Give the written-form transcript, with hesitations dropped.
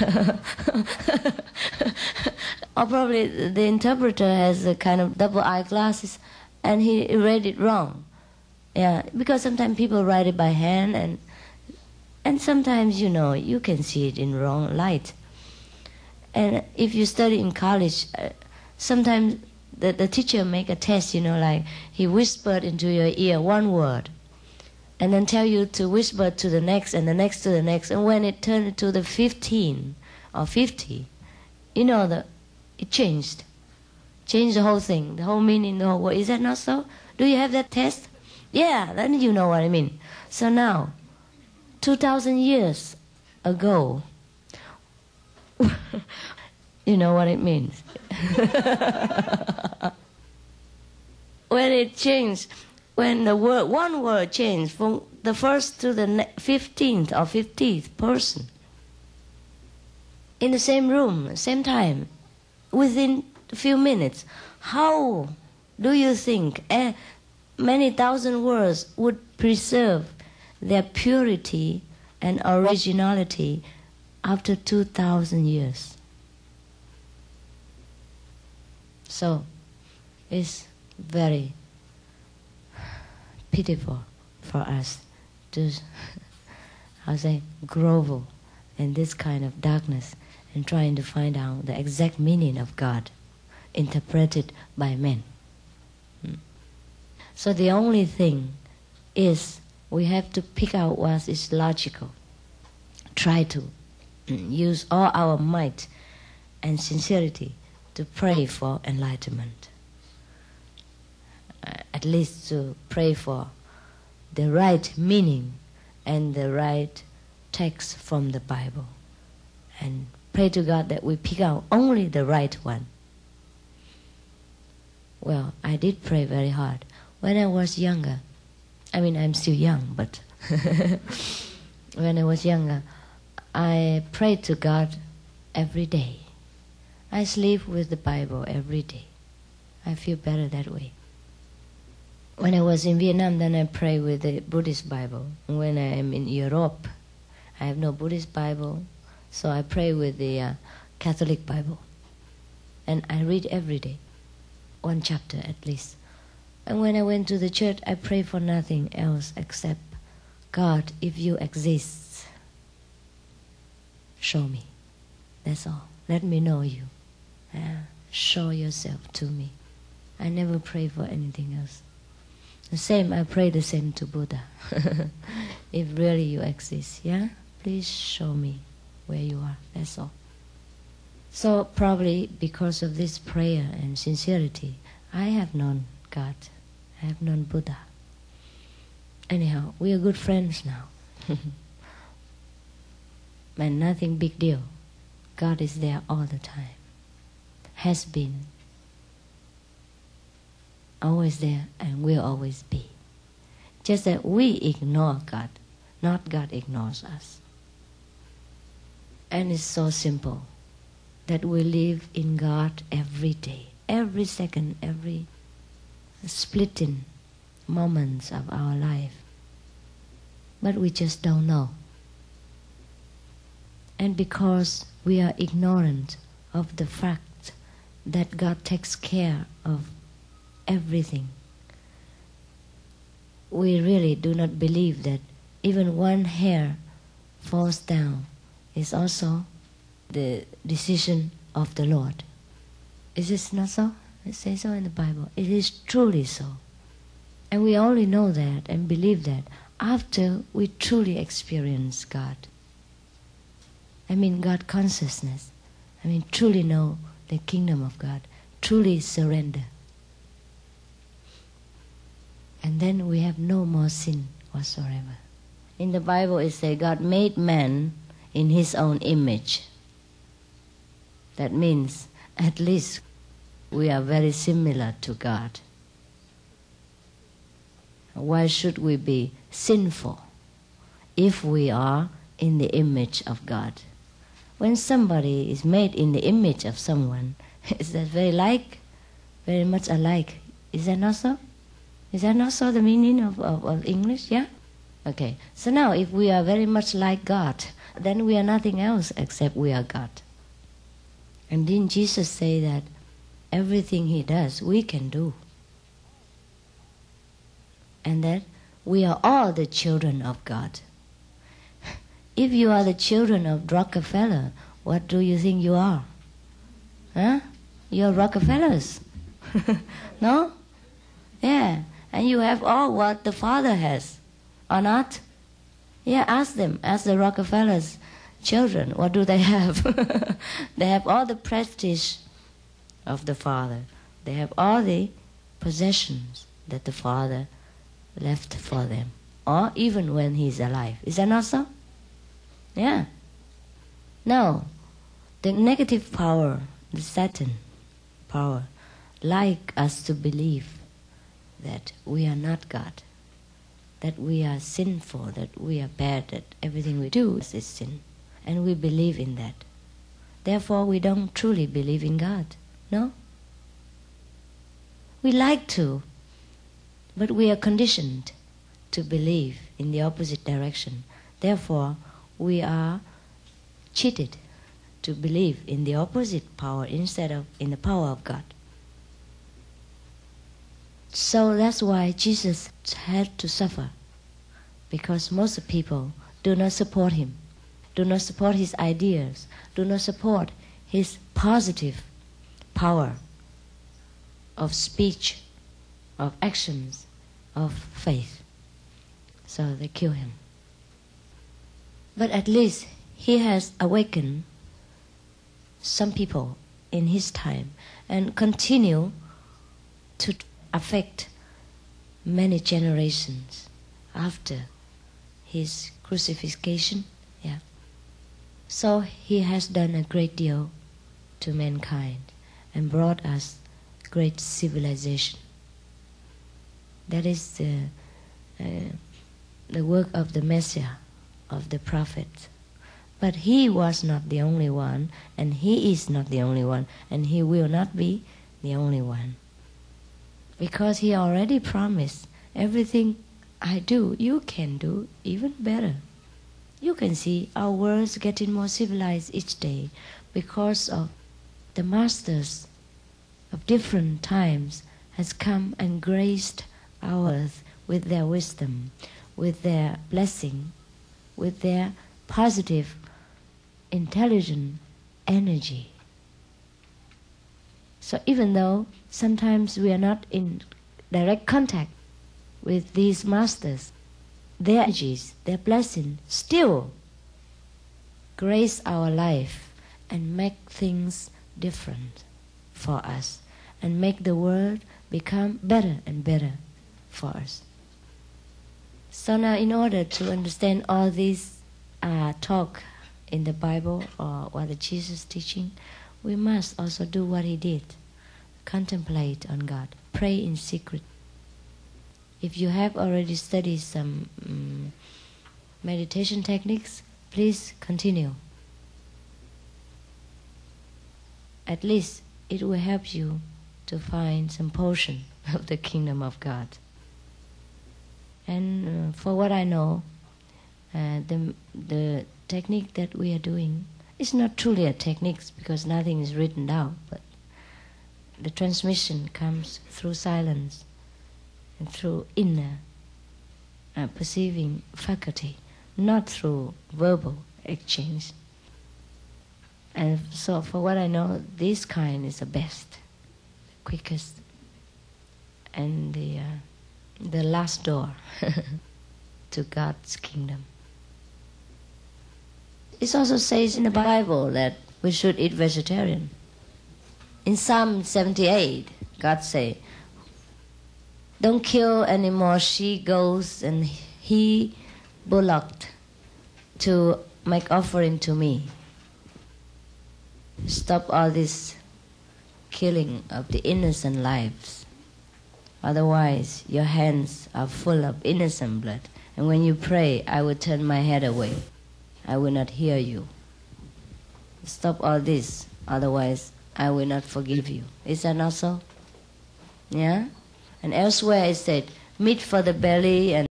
Or probably the interpreter has a kind of double eyeglasses and he read it wrong. Yeah, because sometimes people write it by hand and sometimes, you can see it in wrong light. And if you study in college, sometimes the teacher make a test, like he whispered into your ear one word and then tell you to whisper to the next and the next to the next. And when it turned to the 15 or 50, it changed. Changed the whole thing, the whole meaning, the whole word. Is that not so? Do you have that test? Yeah, then you know what I mean. So now, 2,000 years ago, you know what it means. When it changed, when the word, one word changed from the first to the 15th or 50th person, in the same room, same time, within a few minutes, how do you think many thousand words would preserve their purity and originality after 2,000 years? So, it's very pitiful for us to, grovel in this kind of darkness and trying to find out the exact meaning of God interpreted by men. So the only thing is we have to pick out what is logical. Try to use all our might and sincerity to pray for enlightenment. At least to pray for the right meaning and the right text from the Bible. And pray to God that we pick out only the right one. Well, I did pray very hard. When I was younger, I'm still young, but when I was younger, I prayed to God every day. I sleep with the Bible every day. I feel better that way. When I was in Vietnam, then I pray with the Buddhist Bible. When I am in Europe, I have no Buddhist Bible, so I pray with the Catholic Bible. And I read every day, one chapter at least. And when I went to the church, I pray for nothing else except, God, if you exist, show me. That's all. Let me know you. Show yourself to me. I never pray for anything else. The same, I pray the same to Buddha. If really you exist, please show me where you are. That's all. So probably because of this prayer and sincerity, I have known God. I have known Buddha. Anyhow, we are good friends now. And nothing big deal. God is there all the time. Has been. Always there and will always be. Just that we ignore God, not God ignores us. And it's so simple that we live in God every day, every second, every splitting moments of our life. But we just don't know. And because we are ignorant of the fact that God takes care of everything, we really do not believe that even one hair falls down is also the decision of the Lord. Is this not so? It says so in the Bible. It is truly so. And we only know that and believe that after we truly experience God. God consciousness. Truly know the kingdom of God. Truly surrender. And then we have no more sin whatsoever. In the Bible it says God made man in his own image. That means at least we are very similar to God. Why should we be sinful if we are in the image of God? When somebody is made in the image of someone, is that very much alike? Is that not so? Is that not so the meaning of English? Yeah? Okay. So now if we are very much like God, then we are nothing else except we are God. And didn't Jesus say that everything he does, we can do? And that we are all the children of God. If you are the children of Rockefeller, what do you think you are? Huh? You're Rockefellers. No? Yeah. And you have all what the Father has, or not? Yeah, ask them. Ask the Rockefellers' children, what do they have? They have all the prestige of the Father. They have all the possessions that the Father left for them, or even when he's alive. Is that not so? Yeah. No. The negative power, the Satan power, like us to believe that we are not God, that we are sinful, that we are bad, that everything we do is sin. And we believe in that. Therefore, we don't truly believe in God. No? We like to, but we are conditioned to believe in the opposite direction. Therefore, we are cheated to believe in the opposite power instead of in the power of God. So that's why Jesus had to suffer, because most people do not support him, do not support his ideas, do not support his positive power of speech, of actions, of faith. So they kill him. But at least he has awakened some people in his time and continue to affect many generations after his crucifixion. Yeah. So he has done a great deal to mankind and brought us great civilization. That is the work of the Messiah, of the prophet. But he was not the only one, and he is not the only one, and he will not be the only one. Because he already promised, everything I do, you can do even better. You can see our world's getting more civilized each day because of the masters of different times has come and graced our earth with their wisdom, with their blessing, with their positive, intelligent energy. So even though sometimes we are not in direct contact with these masters, their energies, their blessing still grace our life and make things different for us and make the world become better and better for us. So now in order to understand all these talk in the Bible or what the Jesus teaching, we must also do what he did. Contemplate on God. Pray in secret. If you have already studied some meditation techniques, please continue. At least it will help you to find some portion of the kingdom of God. And for what I know, the technique that we are doing is not truly a technique because nothing is written down, but the transmission comes through silence and through inner perceiving faculty, not through verbal exchange. And so for what I know, this kind is the best, quickest, and the last door to God's kingdom. It also says in the Bible that we should eat vegetarian. In Psalm 78, God say, don't kill any more she-goats and he-bullock to make offering to me. Stop all this killing of the innocent lives. Otherwise, your hands are full of innocent blood. And when you pray, I will turn my head away. I will not hear you. Stop all this. Otherwise, I will not forgive you. Is that not so? Yeah? And elsewhere it said, meat for the belly and